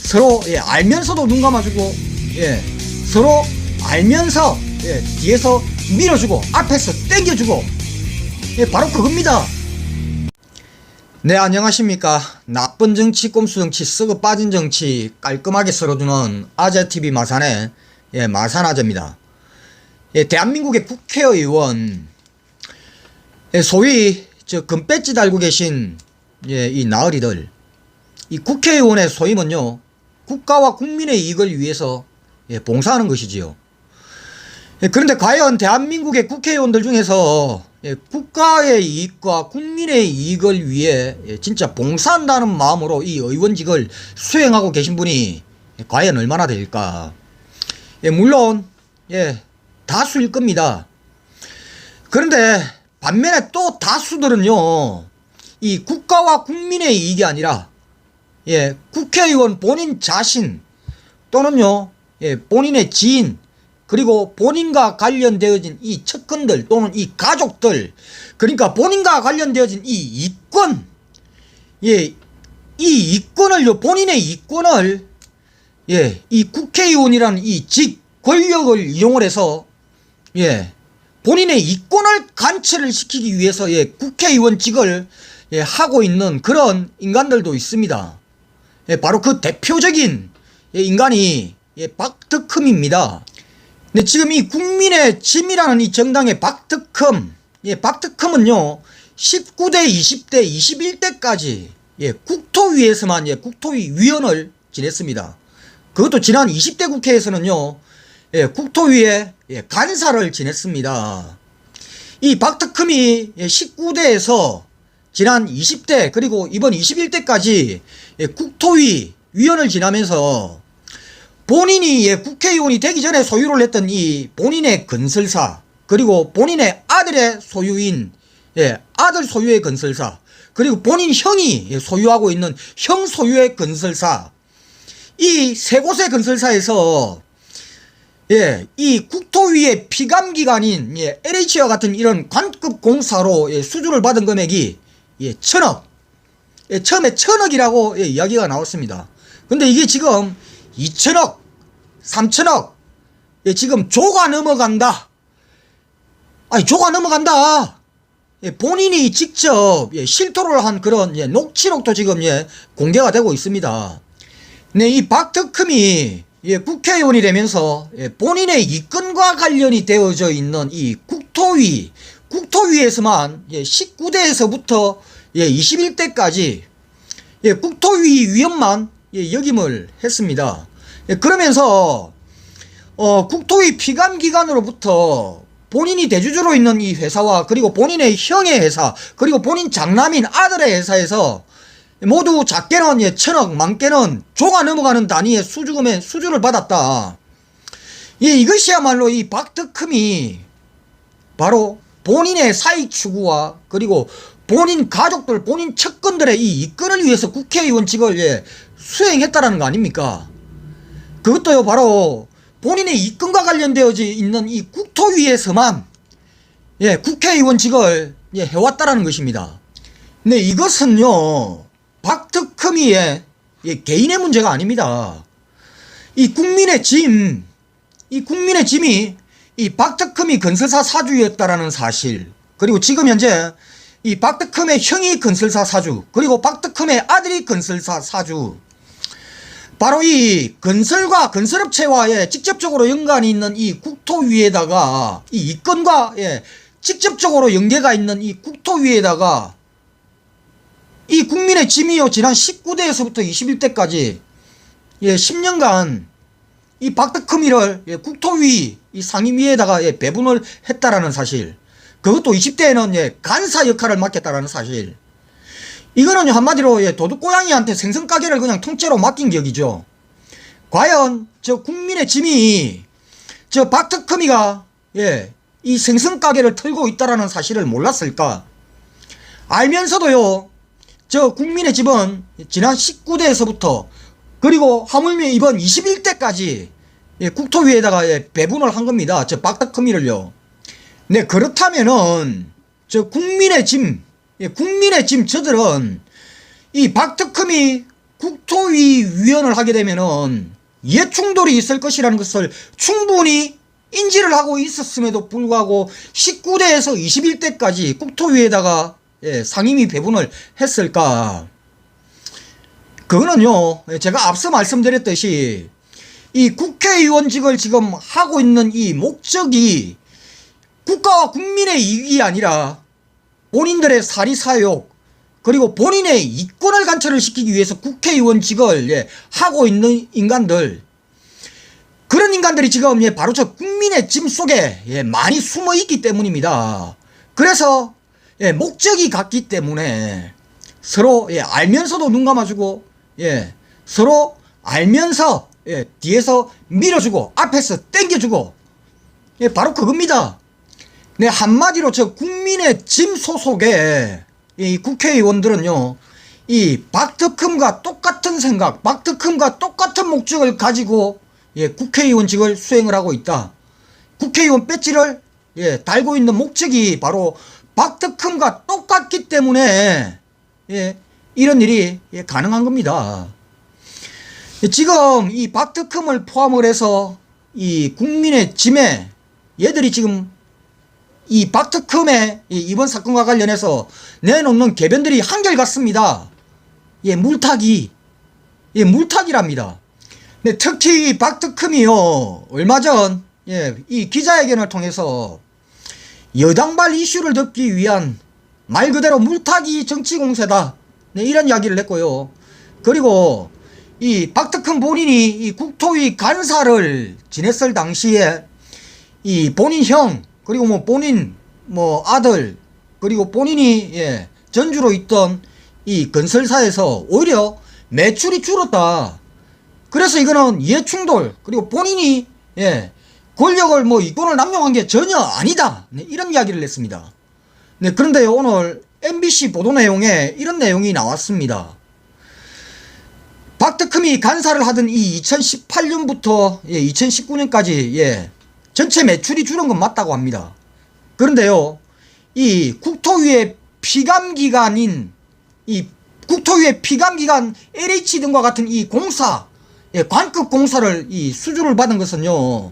서로 알면서도 눈 감아주고 서로 알면서 뒤에서 밀어주고 앞에서 당겨주고 바로 그겁니다. 네, 안녕하십니까. 나쁜 정치, 꼼수 정치, 썩어 빠진 정치 깔끔하게 썰어주는 아재TV 마산의 마산아재입니다. 대한민국의 국회의원, 소위 금배지 달고 계신 이 나으리들, 이 국회의원의 소임은요, 국가와 국민의 이익을 위해서 봉사하는 것이지요. 그런데 과연 대한민국의 국회의원들 중에서 국가의 이익과 국민의 이익을 위해 진짜 봉사한다는 마음으로 이 의원직을 수행하고 계신 분이 과연 얼마나 될까? 물론 다수일 겁니다. 그런데 반면에 또 다수들은요, 이 국가와 국민의 이익이 아니라 국회의원 본인 자신 또는요 본인의 지인, 그리고 본인과 관련되어진 이 측근들 또는 이 가족들, 그러니까 본인과 관련되어진 이 이권, 이 이권을요, 본인의 이권을 이 국회의원이라는 이 직 권력을 이용을 해서 본인의 이권을 관철을 시키기 위해서 국회의원직을 하고 있는 그런 인간들도 있습니다. 바로 그 대표적인 인간이 박덕흠입니다. 근데 지금 이 국민의 짐이라는 이 정당의 박덕흠, 박덕흠은요 19대, 20대, 21대까지 국토위에서만 국토위 위원을 지냈습니다. 그것도 지난 20대 국회에서는요 국토위에 간사를 지냈습니다. 이 박덕흠이 19대에서 지난 20대 그리고 이번 21대까지 국토위 위원을 지나면서 본인이 국회의원이 되기 전에 소유를 했던 이 본인의 건설사, 그리고 본인의 아들의 소유인 아들 소유의 건설사, 그리고 본인 형이 소유하고 있는 형 소유의 건설사, 이 세 곳의 건설사에서 이 국토위의 피감기관인 LH와 같은 이런 관급 공사로 수주를 받은 금액이 1000억, 처음에 1000억이라고 이야기가 나왔습니다. 근데 이게 지금 2000억, 3000억, 지금 조가 넘어간다. 아니, 조가 넘어간다. 본인이 직접 실토를 한 그런 녹취록도 지금 공개가 되고 있습니다. 네, 이 박덕흠이 국회의원이 되면서 본인의 이권과 관련이 되어져 있는 이 국토위에서만 19대에서부터 21대까지 국토위 위원만 역임을 했습니다. 그러면서 국토위 피감기관으로부터 본인이 대주주로 있는 이 회사와 그리고 본인의 형의 회사 그리고 본인 장남인 아들의 회사에서 모두 작게는 1000억, 많게는 조가 넘어가는 단위의 수주를 받았다. 이것이야말로 이 박덕흠이 바로 본인의 사익 추구와 그리고 본인 가족들, 본인 측근들의 이 이권을 위해서 국회의원직을 수행했다라는 거 아닙니까? 그것도요 바로 본인의 이권과 관련되어 있는 이 국토위에서만 국회의원직을 해왔다라는 것입니다. 근데 이것은요 박덕흠이의 개인의 문제가 아닙니다. 이 국민의 짐이 이 박덕흠이 건설사 사주였다라는 사실, 그리고 지금 현재 이 박덕흠의 형이 건설사 사주, 그리고 박덕흠의 아들이 건설사 사주, 바로 이 건설과 건설업체와 직접적으로 연관이 있는 이 국토위에다가 이 이권과 직접적으로 연계가 있는 이 국토위에다가 이 국민의 짐이요 지난 19대에서부터 21대까지 10년간 이 박덕흠이를 국토위 이 상임위에다가 배분을 했다라는 사실, 그것도 20대에는 간사 역할을 맡겼다라는 사실, 이거는 한마디로 도둑고양이한테 생선가게를 그냥 통째로 맡긴 격이죠. 과연 저 국민의 짐이 저 박덕흠이가 이 생선가게를 털고 있다라는 사실을 몰랐을까? 알면서도요 저 국민의 집은 지난 19대에서부터 그리고 하물며 이번 21대까지 국토위에다가 배분을 한 겁니다. 저 박덕흠이를요. 네, 그렇다면은 저 국민의 짐 저들은 이 박덕흠이 국토위 위원을 하게 되면은 이해충돌이 있을 것이라는 것을 충분히 인지를 하고 있었음에도 불구하고 19대에서 21대까지 국토위에다가 상임위 배분을 했을까? 그거는요, 제가 앞서 말씀드렸듯이 이 국회의원직을 지금 하고 있는 이 목적이 국가와 국민의 이익이 아니라 본인들의 사리사욕 그리고 본인의 이권을 관철을 시키기 위해서 국회의원직을 하고 있는 인간들, 그런 인간들이 지금 바로 저 국민의 짐 속에 많이 숨어 있기 때문입니다. 그래서 목적이 같기 때문에 서로 알면서도 눈 감아주고 서로 알면서 뒤에서 밀어주고 앞에서 땡겨주고 바로 그겁니다. 네, 한마디로 저 국민의 짐 소속의 이 국회의원들은요, 이 박특흠과 똑같은 생각, 박특흠과 똑같은 목적을 가지고 국회의원직을 수행을 하고 있다. 국회의원 배지를 달고 있는 목적이 바로 박특흠과 똑같기 때문에 이런 일이 가능한 겁니다. 지금 이 박특흠을 포함을 해서 이 국민의 짐에 얘들이 지금 이 박특흠의 이번 사건과 관련해서 내놓는 개변들이 한결같습니다. 물타기랍니다. 근데 특히 이 박특흠이요, 얼마 전 이 기자회견을 통해서 여당발 이슈를 덮기 위한 말 그대로 물타기 정치 공세다, 이런 이야기를 했고요. 그리고 이 박특흠 본인이 이 국토위 간사를 지냈을 당시에 이 본인 형, 그리고 뭐 본인 아들, 그리고 본인이 전주로 있던 이 건설사에서 오히려 매출이 줄었다. 그래서 이거는 이해충돌, 그리고 본인이 권력을 이권을 남용한 게 전혀 아니다, 이런 이야기를 했습니다. 그런데요, 오늘 MBC 보도 내용에 이런 내용이 나왔습니다. 박특흠이 간사를 하던 이 2018년부터 2019년까지 전체 매출이 줄은 건 맞다고 합니다. 그런데요, 이 국토위의 피감기관인 이 국토위의 피감기관 LH 등과 같은 이 공사, 관급 공사를 이 수주를 받은 것은요,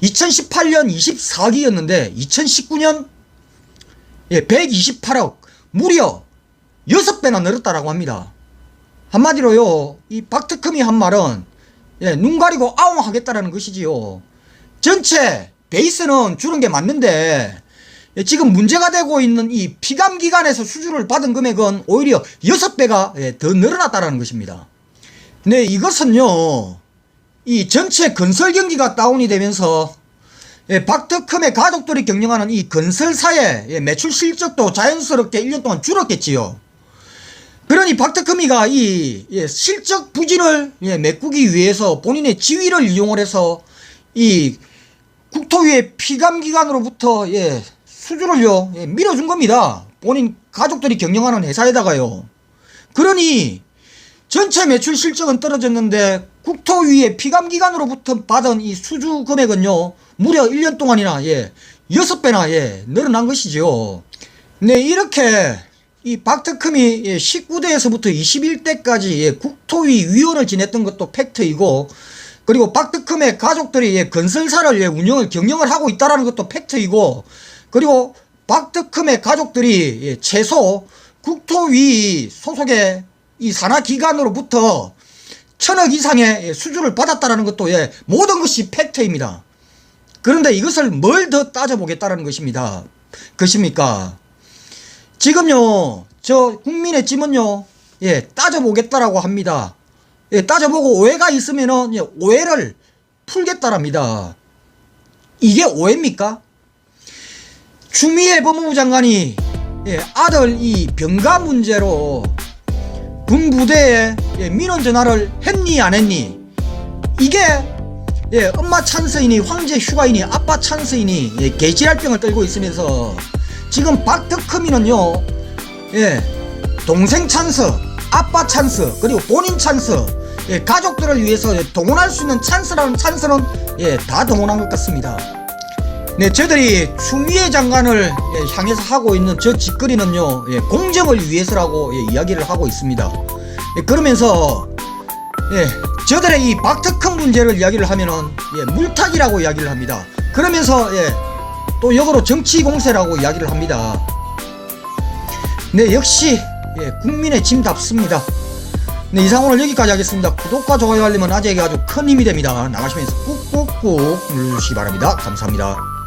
2018년 24기였는데 2019년 128억, 무려 6배나 늘었다라고 합니다. 한마디로요, 이 박특흠이 한 말은 눈 가리고 아웅 하겠다라는 것이지요. 전체 베이스는 줄은 게 맞는데 지금 문제가 되고 있는 이 피감기관에서 수주를 받은 금액은 오히려 6배가 더 늘어났다라는 것입니다. 네, 이것은요, 이 전체 건설 경기가 다운이 되면서 박특흠의 가족들이 경영하는 이 건설사의 매출 실적도 자연스럽게 1년 동안 줄었겠지요. 그러니 박특흠이가 이 실적 부진을 메꾸기 위해서 본인의 지위를 이용을 해서 이 국토위의 피감기관으로부터 수주를요 밀어준 겁니다. 본인 가족들이 경영하는 회사에다가요. 그러니 전체 매출 실적은 떨어졌는데 국토위의 피감기관으로부터 받은 이 수주 금액은요 무려 1년 동안이나 6배나 늘어난 것이죠. 네, 이렇게 이 박특흠이 19대에서부터 21대까지 국토위 위원을 지냈던 것도 팩트이고, 그리고 박특흠의 가족들이 건설사를 경영을 하고 있다는 것도 팩트이고, 그리고 박특흠의 가족들이 최소 국토위 소속의 이 산하기관으로부터 1000억 이상의 수주를 받았다는 것도 모든 것이 팩트입니다. 그런데 이것을 뭘 더 따져보겠다는 것입니까? 지금요, 저 국민의 짐은요, 따져보겠다라고 합니다. 따져보고 오해가 있으면은 오해를 풀겠다랍니다. 이게 오해입니까? 추미애 법무부 장관이 아들 이 병가 문제로 군부대에 민원 전화를 했니 안 했니? 이게 엄마 찬스이니 황제 휴가이니 아빠 찬스이니 개지랄병을 떨고 있으면서 지금 박특흠이는요 동생 찬스, 아빠 찬스, 그리고 본인 찬스, 가족들을 위해서 동원할 수 있는 찬스는 다 동원한 것 같습니다. 네, 저희들이 추미애 장관을 향해서 하고 있는 저 짓거리는요 공정을 위해서라고 이야기를 하고 있습니다. 그러면서 저들의 이 박특흠 문제를 이야기를 하면은 물타기라고 이야기를 합니다. 그러면서 또 역으로 정치 공세라고 이야기를 합니다. 네, 역시 국민의 짐답습니다. 네, 이상 오늘 여기까지 하겠습니다. 구독과 좋아요 알림은 아재에게 아주 큰 힘이 됩니다. 나가시면서 꾹꾹꾹 누르시기 바랍니다. 감사합니다.